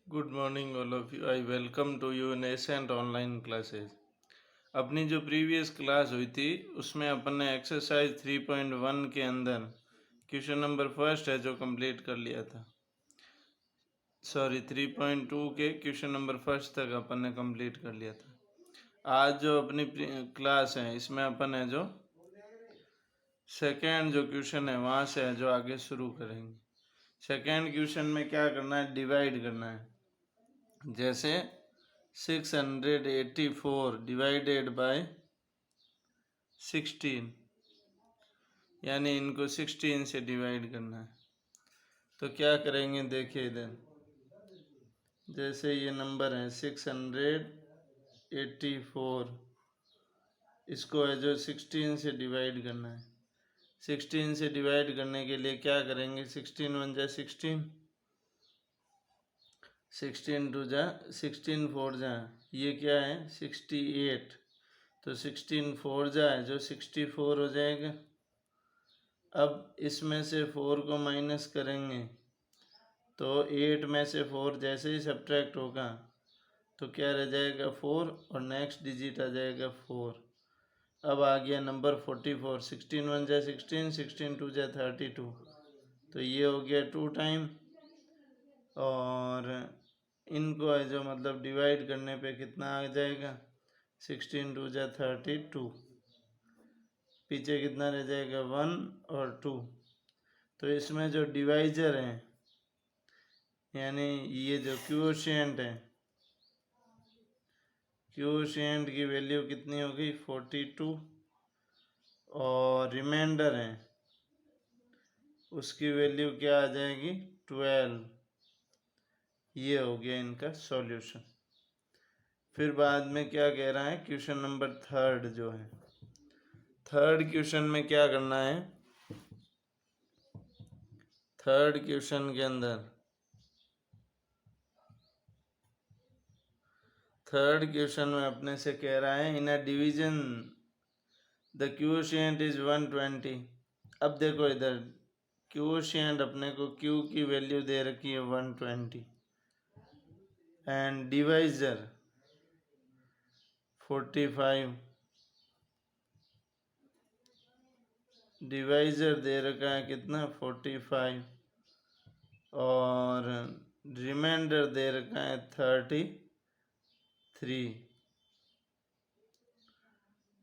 Good morning all of you. I welcome to you in Ascent online classes. अपनी जो previous class हुई थी उसमें अपन ने एक्सरसाइज 3.1 के अंदर क्वेश्चन नंबर फर्स्ट है जो कंप्लीट कर लिया था। सॉरी, 3.2 के क्वेश्चन नंबर फर्स्ट तक अपन ने कंप्लीट कर लिया था। आज जो अपनी क्लास है इसमें अपन है जो सेकेंड जो क्वेश्चन है वहाँ से है जो आगे शुरू करेंगे। सेकेंड क्वेश्चन में क्या करना है, डिवाइड करना है। जैसे 684 डिवाइडेड बाय 16, यानी इनको 16 से डिवाइड करना है। तो क्या करेंगे, देखिए इधर जैसे ये नंबर है 684, इसको है जो 16 से डिवाइड करना है। 16 से डिवाइड करने के लिए क्या करेंगे, 16 1 जा 16, 16 2 जा 16 4 जा ये क्या है 68, तो 16 4 जा है जो 64 हो जाएगा। अब इसमें से 4 को माइनस करेंगे तो 8 में से 4 जैसे ही सब्ट्रैक्ट होगा तो क्या रह जाएगा 4 और नेक्स्ट डिजिट आ जाएगा 4। अब आ गया नंबर 44, 16 1 जा 16, 16 2 जा 32, तो ये हो गया 2 टाइम। और इनको है जो मतलब डिवाइड करने पे कितना आ जाएगा, 16 2 जा 32, पीछे कितना रह जाएगा 1 और 2। तो इसमें जो डिवाइजर है यानी ये जो क्वोशिएंट है, क्वोशिएंट की वैल्यू कितनी होगी 42, और रिमाइंडर है उसकी वैल्यू क्या आ जाएगी 12। ये हो गया इनका सॉल्यूशन। फिर बाद में क्या कह रहा है, क्वेश्चन नंबर थर्ड जो है, थर्ड क्वेश्चन में क्या करना है, थर्ड क्वेश्चन के अंदर थर्ड क्वेश्चन में अपने से कह रहा है in a division the quotient is 120। अब देखो इधर क्वोशिएंट अपने को क्यू की वैल्यू दे रखी है 120 एंड डिवाइजर 45, डिवाइजर दे रखा है कितना 45, और रिमाइंडर दे रखा है 33।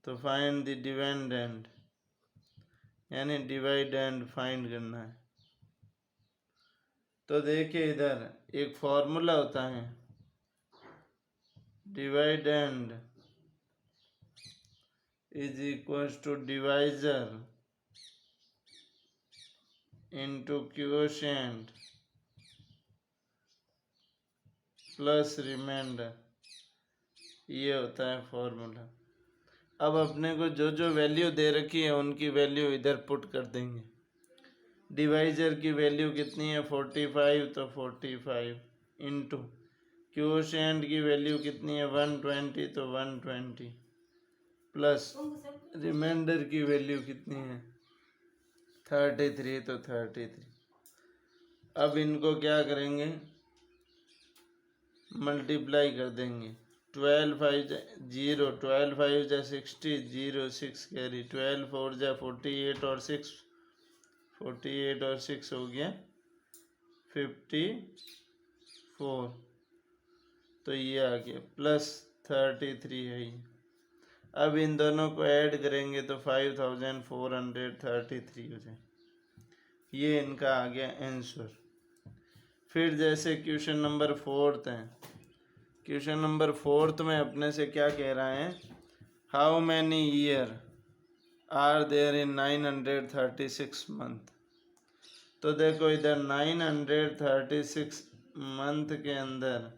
तो फाइंड द डिविडेंड, यानी डिवाइडेंड फाइंड करना है। तो देखिए इधर एक फॉर्मूला होता है, dividend is equals to divisor into quotient plus remainder, ये होता है फॉर्मूला। अब अपने को जो जो वैल्यू दे रखी है उनकी वैल्यू इधर पुट कर देंगे। डिवाइजर की वैल्यू कितनी है 45, तो 45 इंटू क्वोशिएंट की वैल्यू कितनी है 120, तो 120 प्लस रिमाइंडर की वैल्यू कितनी है 33, तो 33। अब इनको क्या करेंगे, मल्टीप्लाई कर देंगे। 12 5 0, 12 5 जा 60, 0 6 कैरी, 12 4 जा 48 और 6, 48 और 6 हो गया 54, तो ये आ गया प्लस 33 है ये। अब इन दोनों को ऐड करेंगे तो 5433 हो जाए। ये इनका आ गया आंसर। फिर जैसे क्वेश्चन नंबर फोर्थ है, क्वेश्चन नंबर फोर्थ में अपने से क्या कह रहा है, how many year are there in 936 month. तो देखो इधर 936 मंथ के अंदर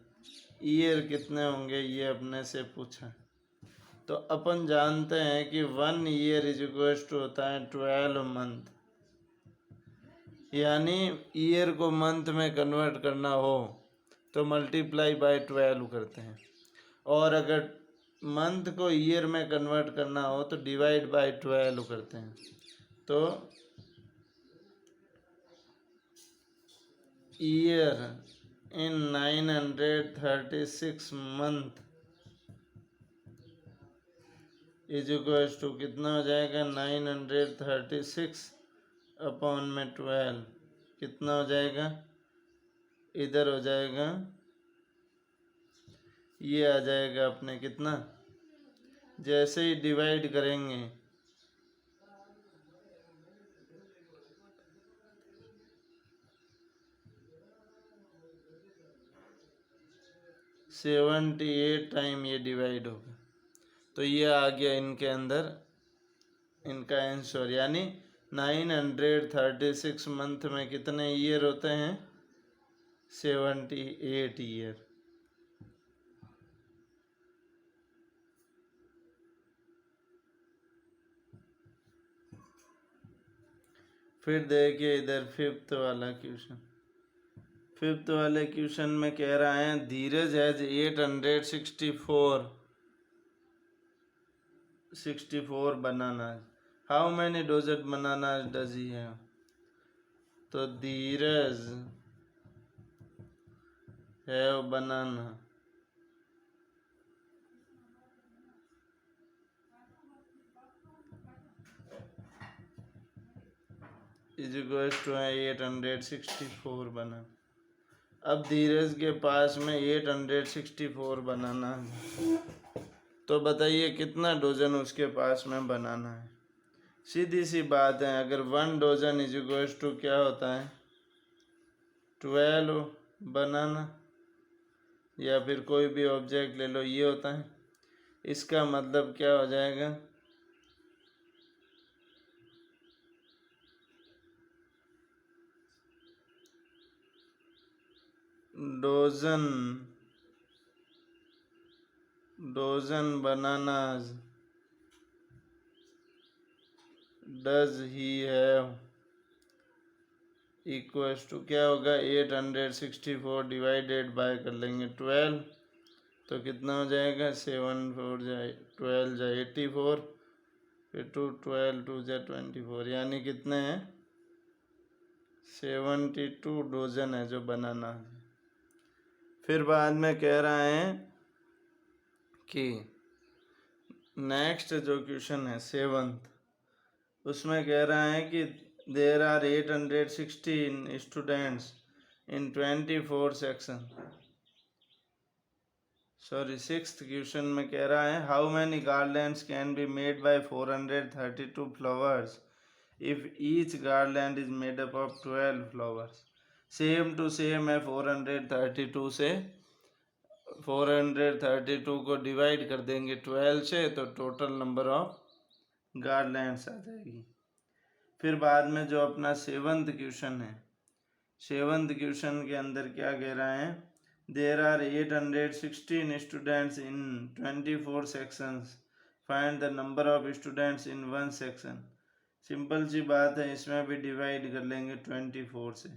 ईयर कितने होंगे ये अपने से पूछा। तो अपन जानते हैं कि 1 ईयर इज इक्वल टू होता है 12 मंथ, यानी ईयर को मंथ में कन्वर्ट करना हो तो मल्टीप्लाई बाय 12 करते हैं, और अगर मंथ को ईयर में कन्वर्ट करना हो तो डिवाइड बाय 12 करते हैं। तो year in 936 month is equals to कितना हो जाएगा 936 अपॉन में 12 कितना हो जाएगा इधर हो जाएगा ये आ जाएगा अपने कितना जैसे ही डिवाइड करेंगे 78 टाइम ये डिवाइड होगा तो ये आ गया इनके अंदर इनका आंसर यानी 936 मंथ में कितने ईयर होते हैं 78 ईयर। फिर देखिए इधर फिफ्थ वाला क्वेश्चन फिफ्थ वाले क्वेश्चन में कह रहा है Dheeraj has 864 bananas how many dozen bananas does he have तो Dheeraj have banana is equals to 864 banana अब धीरज के पास में 864 बनाना है तो बताइए कितना डोजन उसके पास में बनाना है सीधी सी बात है अगर 1 डोजन इज इक्वल्स टू क्या होता है 12 बनाना या फिर कोई भी ऑब्जेक्ट ले लो ये होता है इसका मतलब क्या हो जाएगा dozen bananas does he have equals to क्या होगा 864 डिवाइडेड बाय कर लेंगे 12 तो कितना हो जाएगा 7 4 जाए 12 जाए 84 फिर 2 12 2 जाए 24 यानी कितने हैं 72 डोजन है जो बनाना है। फिर बाद में कह रहा है कि नेक्स्ट जो क्वेश्चन है 7th उसमें कह रहा है कि there are 816 students in 24 section sorry 6th question में कह रहा है how many garlands can be made by 432 flowers if each garland is made up of 12 flowers same to same है 432 से 432 को डिवाइड कर देंगे 12 से तो टोटल नंबर ऑफ गार्लैंड्स आ जाएगी। फिर बाद में जो अपना 7th क्वेश्चन है 7th क्वेश्चन के अंदर क्या कह रहा है there are 816 students in 24 sections find the number of students in 1 section simple सी बात है इसमें भी डिवाइड कर लेंगे 24 से।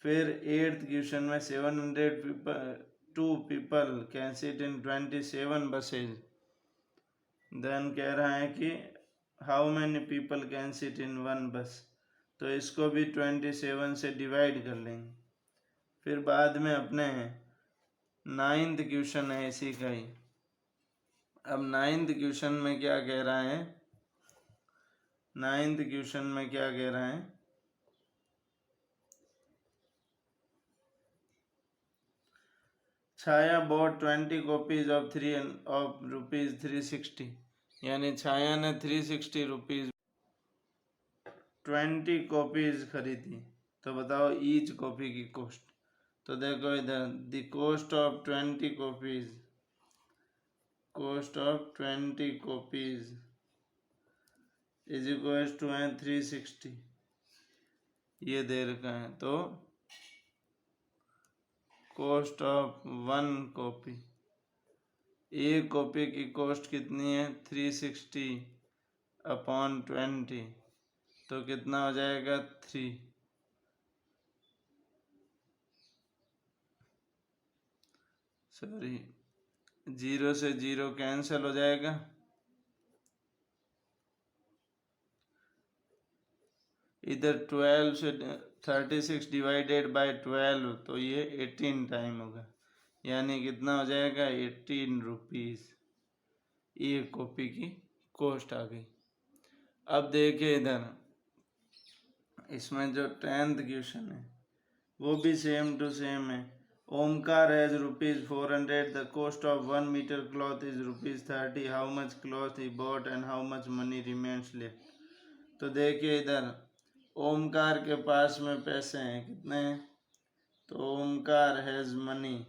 फिर 8th क्वेश्चन में 702 people can sit in 27 buses then कह रहा है कि how many people can sit in 1 bus तो इसको भी 27 से डिवाइड कर लेंगे। फिर बाद में अपने 9th क्वेश्चन है इसी का ही अब 9th क्वेश्चन में क्या कह रहा है 9th क्वेश्चन में क्या कह रहा है छाया बॉट 20 कॉपीज ऑफ रुपीज 360 यानी छाया ने 360 रुपीज 20 कॉपीज खरीदी तो बताओ ईच कॉपी की कॉस्ट तो देखो इधर the cost of 20 copies is equal to 360 ये दे रखा है तो कॉस्ट ऑफ 1 कॉपी एक कॉपी की कॉस्ट कितनी है 360 अपॉन 20 तो कितना हो जाएगा 3 सॉरी 0 से 0 कैंसिल हो जाएगा इधर 12 से 36 डिवाइडेड बाय 12 तो ये 18 टाइम होगा, यानी कितना हो जाएगा 18 रुपीज़। एक कॉपी की कॉस्ट आ गई। अब देखिए इधर इसमें जो 10th क्वेश्चन है वो भी सेम टू सेम है। Omkar has ₹400, the cost of 1 metre cloth is ₹30, how much cloth he bought and how much money remains left. तो देखिए इधर ओमकार के पास में पैसे हैं कितने हैं, तो ओमकार हैज मनी,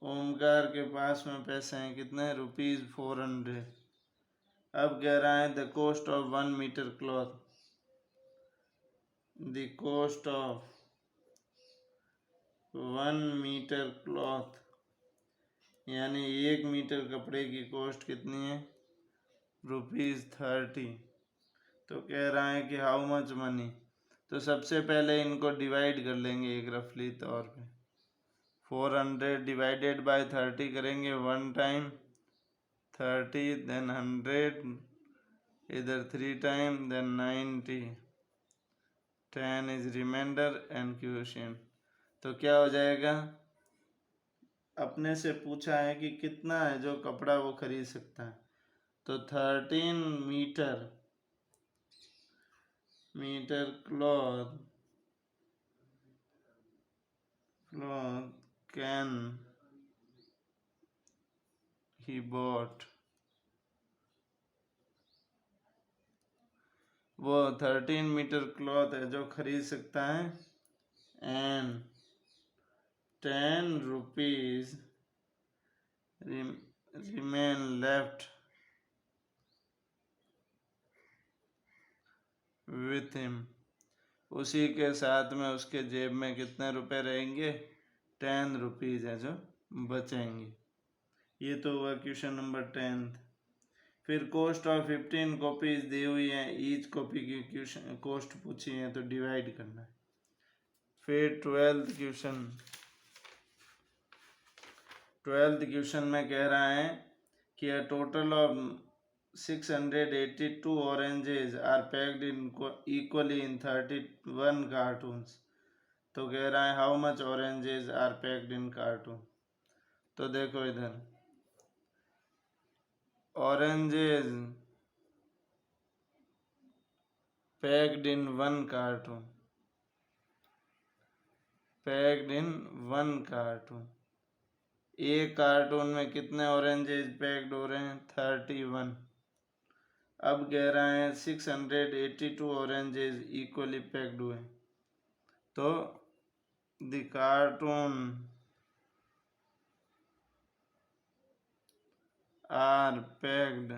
ओमकार के पास में पैसे हैं कितने ₹400। अब कह रहा है the cost of 1 metre cloth, the cost of 1 metre cloth यानी 1 मीटर कपड़े की कॉस्ट कितनी है ₹30। तो कह रहा है कि हाउ मच मनी, तो सबसे पहले इनको डिवाइड कर लेंगे एक रफली तौर पे। 400 डिवाइडेड बाय 30 करेंगे 1 टाइम, 30 देन 100, इधर 3 time then 90, 10 is remainder and quotient. तो क्या हो जाएगा, अपने से पूछा है कि कितना है जो कपड़ा वो खरीद सकता है, तो 13 metre cloth can he bought, वो 13 मीटर क्लॉथ है जो खरीद सकता है, and 10 rupees remain left with him, उसी के साथ में उसके जेब में कितने रुपए रहेंगे 10 रुपीज है जो बचेंगे। ये तो हुआ क्वेश्चन नंबर 10। फिर कॉस्ट ऑफ 15 कॉपीज दी हुई है, ईच कॉपी की क्वेश्चन कॉस्ट पूछी है तो डिवाइड करना है। फिर 12th क्वेश्चन में कह रहा है कि a total of 682 oranges are packed in equally in 31 cartoons। तो कह रहा है how much oranges are packed in cartoon। तो देखो इधर oranges packed in one cartoon, packed in one cartoon, एक कार्टून में कितने ऑरेंजेज पैक्ड हो रहे हैं 31। अब कह रहा है 682 ऑरेंजेज इक्वली पैक्ड हुए, तो the cartoon are packed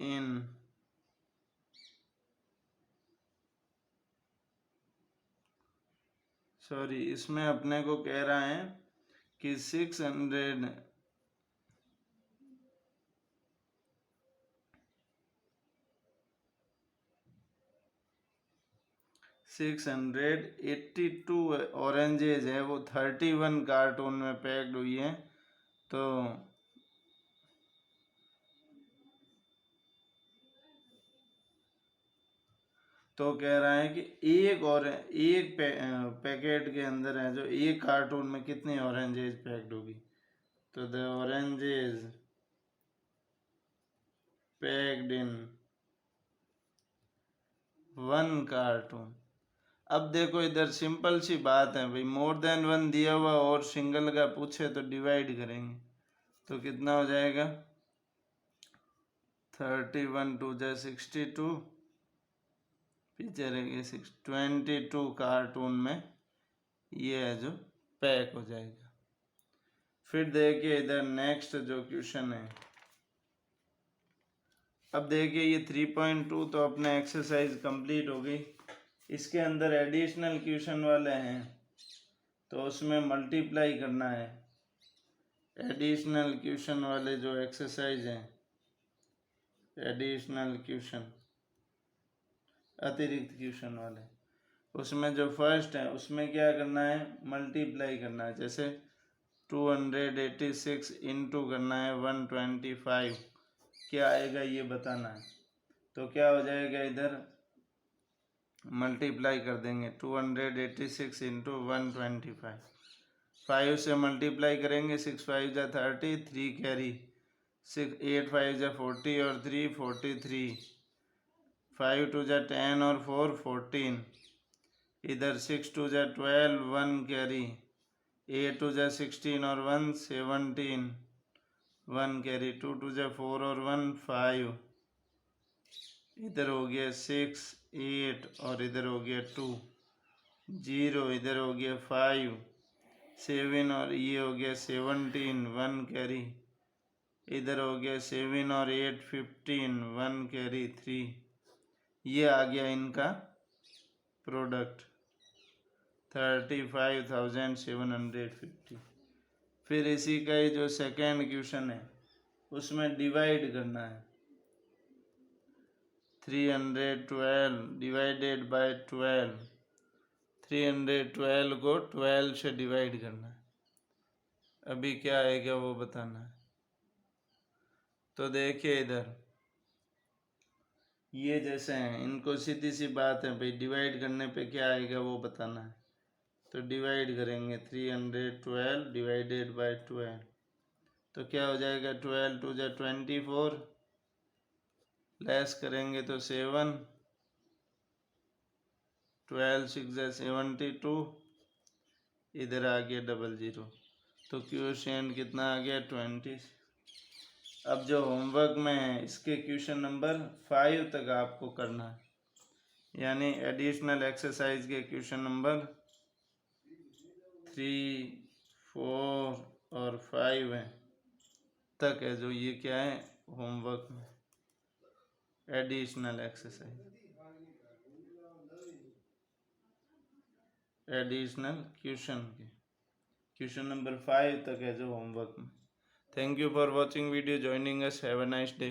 in sorry इसमें अपने को कह रहा है कि 682 ऑरेंजेज है वो 31 कार्टून में पैक्ड हुई है, तो कह रहा है कि एक पैकेट के अंदर है जो एक कार्टून में कितनी ऑरेंजेज पैक्ड होगी, तो the oranges packed in 1 cartoon. अब देखो इधर सिंपल सी बात है भाई, मोर देन 1 दिया हुआ और सिंगल का पूछे तो डिवाइड करेंगे, तो कितना हो जाएगा 31 2 जा 62, पीछे रहेंगे 22 कार्टून में ये है जो पैक हो जाएगा। फिर देखिए इधर नेक्स्ट जो क्वेश्चन है, अब देखिए ये 3.2 तो अपने एक्सरसाइज कंप्लीट हो गई। इसके अंदर एडिशनल क्वेश्चन वाले हैं तो उसमें मल्टीप्लाई करना है, एडिशनल क्वेश्चन वाले जो एक्सरसाइज हैं, एडिशनल क्वेश्चन अतिरिक्त क्वेश्चन वाले, उसमें जो फर्स्ट है उसमें क्या करना है मल्टीप्लाई करना है। जैसे 286 इंटू करना है 125, क्या आएगा ये बताना है। तो क्या हो जाएगा, इधर मल्टीप्लाई कर देंगे 286 इंटू 125, 5 से मल्टीप्लाई करेंगे, 6 5 जा 30, 3 कैरी, 6 8 5 जा 40 और 3 43, 5 2 जा 10 और 4 14, इधर 6 2 जा 12, 1 कैरी, 8 2 जा 16 और 1 17, 1 कैरी, 2 2 जा 4 और 1 5, इधर हो गया 6 8 और इधर हो गया 2 0, इधर हो गया 5 7 और ये हो गया 17, 1 कैरी, इधर हो गया 7 और 8 15, 1 कैरी 3, ये आ गया इनका प्रोडक्ट 35,750। फिर इसी का ही जो सेकेंड क्वेश्चन है उसमें डिवाइड करना है, 312 डिवाइडेड बाय 12, 312 को 12 से डिवाइड करना है। अभी क्या आएगा वो बताना है। तो देखिए इधर ये जैसे हैं, इनको सीधी सी बात है भाई, डिवाइड करने पे क्या आएगा वो बताना है। तो डिवाइड करेंगे 312 डिवाइडेड बाय 12, तो क्या हो जाएगा 12 2 जा 24, लेस करेंगे तो 7, 12 6 जा 72, इधर आ गया 00, तो क्वेश्चन कितना आ गया 20। अब जो होमवर्क में है इसके क्वेश्चन नंबर 5 तक आपको करना है, यानी एडिशनल एक्सरसाइज के क्वेश्चन नंबर 3 4 और 5 है तक है, जो ये क्या है होमवर्क में एडिशनल एक्सरसाइज, एडिशनल क्वेश्चन के क्वेश्चन नंबर 5 तक है जो होमवर्क में। Thank you for watching video, joining us, have a nice day.